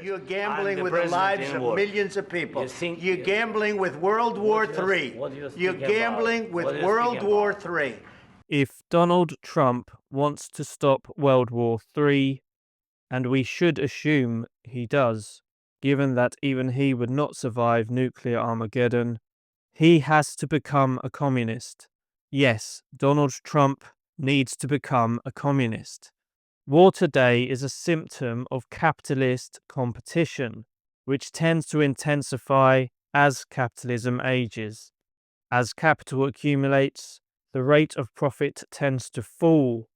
You're gambling with the lives of millions of people. You're gambling with World War III. You're gambling with World War III. If Donald Trump wants to stop World War III, and we should assume he does, given that even he would not survive nuclear Armageddon, he has to become a communist. Yes, Donald Trump needs to become a communist. War today is a symptom of capitalist competition, which tends to intensify as capitalism ages. As capital accumulates, the rate of profit tends to fall,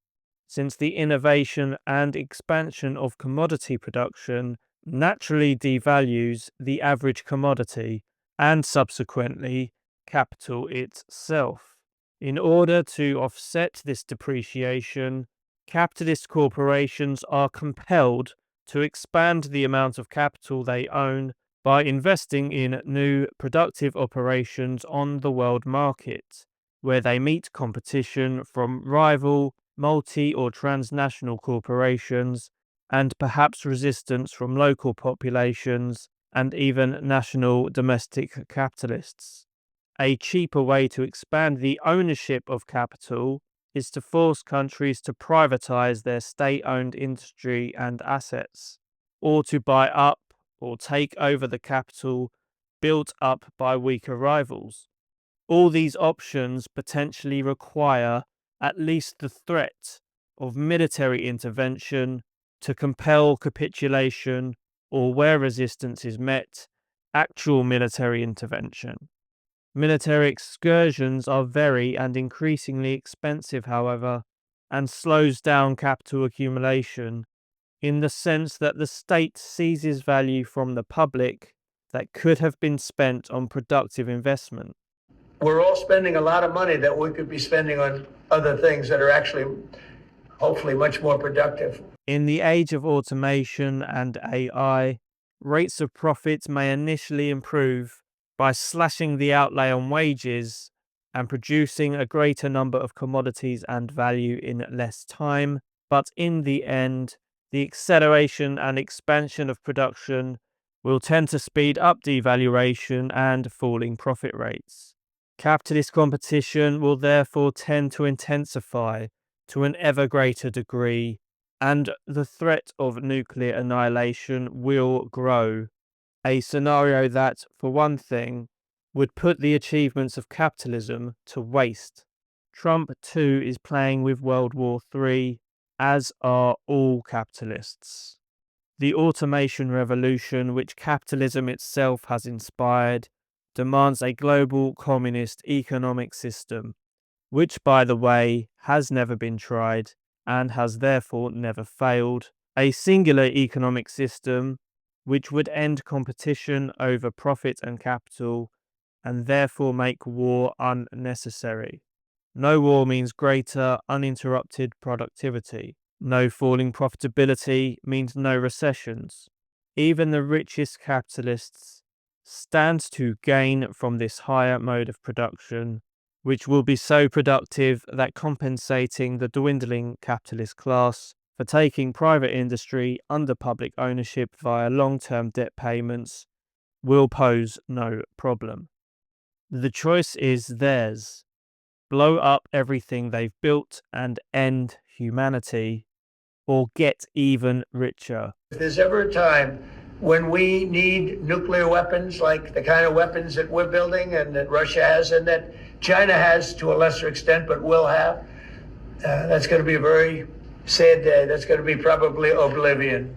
since the innovation and expansion of commodity production naturally devalues the average commodity and subsequently capital itself. In order to offset this depreciation, capitalist corporations are compelled to expand the amount of capital they own by investing in new productive operations on the world market, where they meet competition from rival multi- or transnational corporations and perhaps resistance from local populations and even national domestic capitalists. A cheaper way to expand the ownership of capital is to force countries to privatize their state-owned industry and assets, or to buy up or take over the capital built up by weaker rivals. All these options potentially require at least the threat of military intervention to compel capitulation, or where resistance is met, actual military intervention. Military excursions are very and increasingly expensive, however, and slows down capital accumulation in the sense that the state seizes value from the public that could have been spent on productive investment. We're all spending a lot of money that we could be spending on other things that are actually, hopefully, much more productive. In the age of automation and AI, rates of profit may initially improve by slashing the outlay on wages and producing a greater number of commodities and value in less time, but in the end, the acceleration and expansion of production will tend to speed up devaluation and falling profit rates. Capitalist competition will therefore tend to intensify to an ever greater degree, and the threat of nuclear annihilation will grow. A scenario that, for one thing, would put the achievements of capitalism to waste. Trump, too, is playing with World War III, as are all capitalists. The automation revolution, which capitalism itself has inspired, demands a global communist economic system, which, by the way, has never been tried and has therefore never failed. A singular economic system which would end competition over profit and capital and therefore make war unnecessary. No war means greater uninterrupted productivity. No falling profitability means no recessions. Even the richest capitalists stand to gain from this higher mode of production, which will be so productive that compensating the dwindling capitalist class for taking private industry under public ownership via long-term debt payments will pose no problem. The choice is theirs. Blow up everything they've built and end humanity, or get even richer. If there's ever a time when we need nuclear weapons, like the kind of weapons that we're building and that Russia has and that China has to a lesser extent, but will have, that's going to be a very sad day. That's going to be probably oblivion.